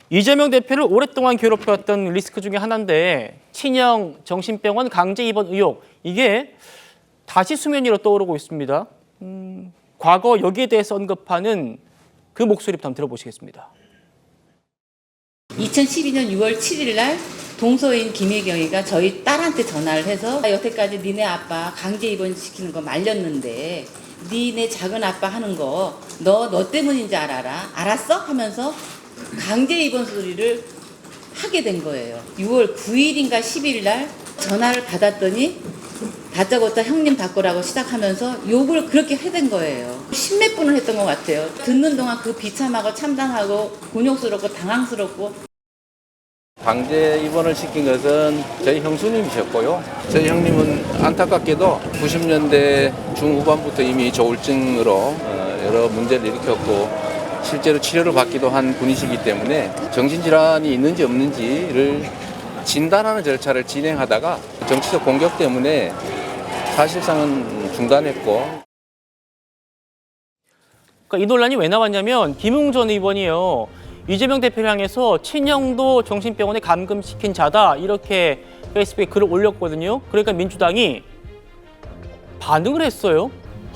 이재명 대표를 오랫동안 괴롭혀왔던 리스크 중에 하나인데 친형 정신병원 강제 입원 의혹, 이게 다시 수면 위로 떠오르고 있습니다. 과거 여기에 대해서 언급하는 그 목소리부터 한번 들어보시겠습니다. 2012년 6월 7일 날 동서인 김혜경이가 저희 딸한테 전화를 해서 여태까지 니네 아빠 강제 입원시키는 거 말렸는데 니네 작은 아빠 하는 거 너 때문인지 알았어? 하면서 강제 입원 소리를 하게 된 거예요. 6월 9일인가 10일 날 전화를 받았더니 다짜고짜 형님 바꾸라고 시작하면서 욕을 그렇게 해댄 거예요. 십몇 분을 했던 것 같아요. 듣는 동안 그 비참하고 참담하고 곤욕스럽고 당황스럽고. 강제 입원을 시킨 것은 저희 형수님이셨고요. 저희 형님은 안타깝게도 90년대 중후반부터 이미 조울증으로 여러 문제를 일으켰고 실제로 치료를 받기도 한 분이시기 때문에 정신질환이 있는지 없는지를 진단하는 절차를 진행하다가 정치적 공격 때문에 사실상은 중단했고. 그러니까 이 논란이 왜 나왔냐면 김웅 전 의원이요, 이재명 대표를 향해서 친형도 정신병원에 감금시킨 자다 이렇게 페이스북에 글을 올렸거든요. 그러니까 민주당이 반응을 했어요.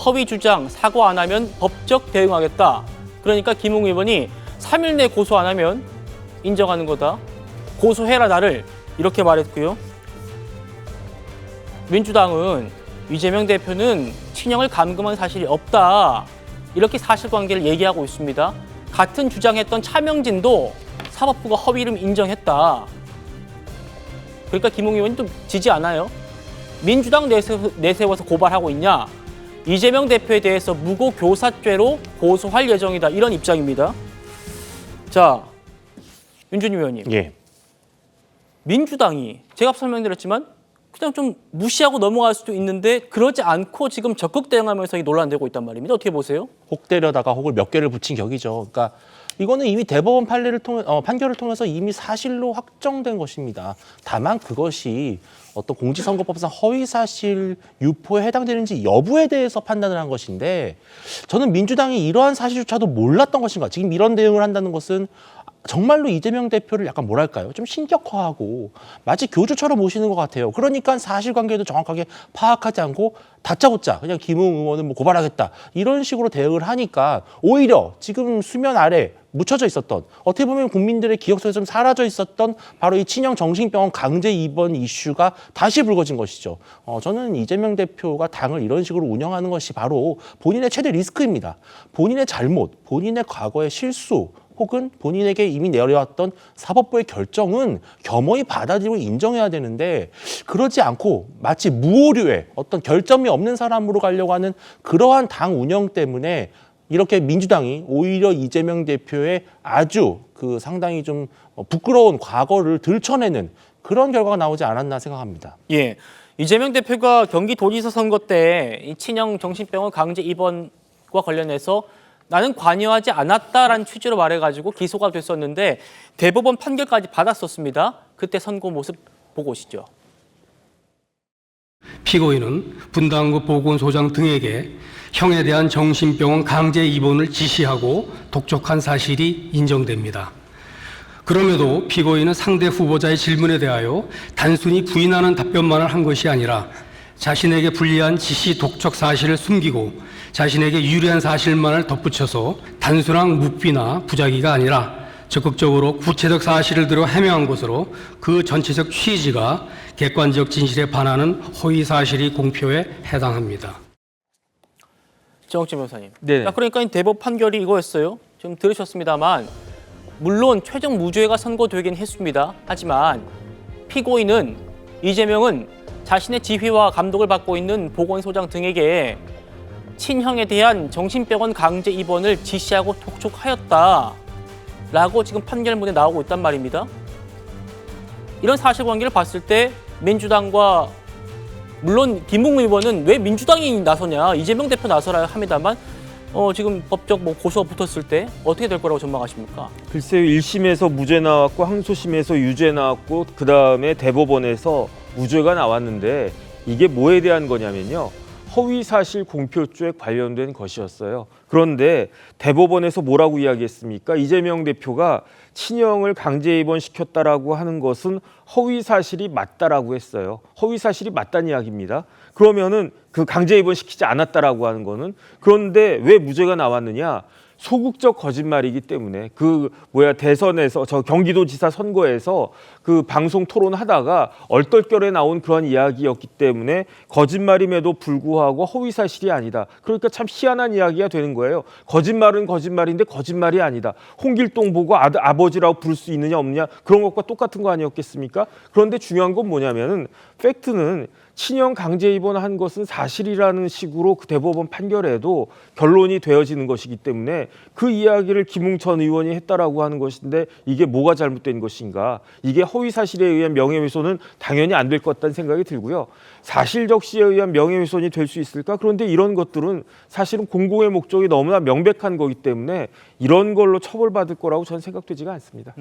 허위 주장, 사과 안 하면 법적 대응하겠다. 그러니까 김웅 의원이 3일 내 고소 안 하면 인정하는 거다. 고소해라 나를, 이렇게 말했고요. 민주당은 이재명 대표는 친형을 감금한 사실이 없다, 이렇게 사실관계를 얘기하고 있습니다. 같은 주장했던 차명진도 사법부가 허위 이름 인정했다. 그러니까 김웅 의원이 또 지지 않아요. 민주당 내세워서 고발하고 있냐, 이재명 대표에 대해서 무고교사죄로 고소할 예정이다, 이런 입장입니다. 자, 윤준희 의원님. 예. 민주당이 제가 설명드렸지만 그냥 좀 무시하고 넘어갈 수도 있는데 그러지 않고 지금 적극 대응하면서 논란되고 있단 말입니다. 어떻게 보세요? 혹 때려다가 혹을 몇 개를 붙인 격이죠. 그러니까 이거는 이미 대법원 판결을 통해서 이미 사실로 확정된 것입니다. 다만 그것이 어떤 공직선거법상 허위사실 유포에 해당되는지 여부에 대해서 판단을 한 것인데, 저는 민주당이 이러한 사실조차도 몰랐던 것인가, 지금 이런 대응을 한다는 것은 정말로 이재명 대표를 약간 뭐랄까요, 좀 신격화하고 마치 교주처럼 모시는 것 같아요. 그러니까 사실관계도 정확하게 파악하지 않고 다짜고짜 그냥 김웅 의원은 뭐 고발하겠다 이런 식으로 대응을 하니까 오히려 지금 수면 아래 묻혀져 있었던, 어떻게 보면 국민들의 기억 속에서 좀 사라져 있었던 바로 이 친형 정신병원 강제 입원 이슈가 다시 불거진 것이죠. 저는 이재명 대표가 당을 이런 식으로 운영하는 것이 바로 본인의 최대 리스크입니다. 본인의 잘못, 본인의 과거의 실수, 혹은 본인에게 이미 내려왔던 사법부의 결정은 겸허히 받아들이고 인정해야 되는데, 그러지 않고 마치 무오류의 어떤 결점이 없는 사람으로 가려고 하는 그러한 당 운영 때문에 이렇게 민주당이 오히려 이재명 대표의 아주 상당히 좀 부끄러운 과거를 들춰내는 그런 결과가 나오지 않았나 생각합니다. 예, 이재명 대표가 경기도지사 선거 때 이 친형 정신병원 강제 입원과 관련해서 나는 관여하지 않았다라는 취지로 말해가지고 기소가 됐었는데 대법원 판결까지 받았었습니다. 그때 선고 모습 보고 오시죠. 피고인은 분당구 보건소장 등에게 형에 대한 정신병원 강제 입원을 지시하고 독촉한 사실이 인정됩니다. 그럼에도 피고인은 상대 후보자의 질문에 대하여 단순히 부인하는 답변만을 한 것이 아니라 자신에게 불리한 지시 독촉 사실을 숨기고 자신에게 유리한 사실만을 덧붙여서 단순한 묵비나 부작위가 아니라 적극적으로 구체적 사실을 들어 해명한 것으로 그 전체적 취지가 객관적 진실에 반하는 허위 사실이 공표에 해당합니다. 정옥진 변호사님. 네. 그러니까 대법 판결이 이거였어요. 좀 들으셨습니다만 물론 최종 무죄가 선고되긴 했습니다. 하지만 피고인은 이재명은 자신의 지휘와 감독을 받고 있는 보건소장 등에게 친형에 대한 정신병원 강제 입원을 지시하고 독촉하였다라고 지금 판결문에 나오고 있단 말입니다. 이런 사실관계를 봤을 때 민주당과 물론 김웅 의원은 왜 민주당이 나서냐, 이재명 대표 나서라 합니다만 지금 법적 고소가 붙었을 때 어떻게 될 거라고 전망하십니까? 글쎄요, 1심에서 무죄 나왔고 항소심에서 유죄 나왔고 그다음에 대법원에서 무죄가 나왔는데 이게 뭐에 대한 거냐면요, 허위사실 공표죄에 관련된 것이었어요. 그런데 대법원에서 뭐라고 이야기했습니까? 이재명 대표가 친형을 강제 입원시켰다라고 하는 것은 허위사실이 맞다라고 했어요. 허위사실이 맞다는 이야기입니다. 그러면은 그 강제 입원시키지 않았다라고 하는 거는, 그런데 왜 무죄가 나왔느냐? 소극적 거짓말이기 때문에 대선에서 저 경기도지사 선거에서 그 방송 토론하다가 얼떨결에 나온 그런 이야기였기 때문에 거짓말임에도 불구하고 허위 사실이 아니다. 그러니까 참 희한한 이야기가 되는 거예요. 거짓말은 거짓말인데 거짓말이 아니다. 홍길동 보고 아버지라고 부를 수 있느냐 없느냐 그런 것과 똑같은 거 아니었겠습니까? 그런데 중요한 건 뭐냐면은 팩트는 친형 강제 입원한 것은 사실이라는 식으로 그 대법원 판결에도 결론이 되어지는 것이기 때문에 그 이야기를 김웅천 의원이 했다라고 하는 것인데 이게 뭐가 잘못된 것인가? 이게 허위 사실에 의한 명예훼손은 당연히 안 될 것 같다는 생각이 들고요. 사실 적시에 의한 명예훼손이 될 수 있을까? 그런데 이런 것들은 사실은 공공의 목적이 너무나 명백한 거기 때문에 이런 걸로 처벌받을 거라고 저는 생각되지가 않습니다.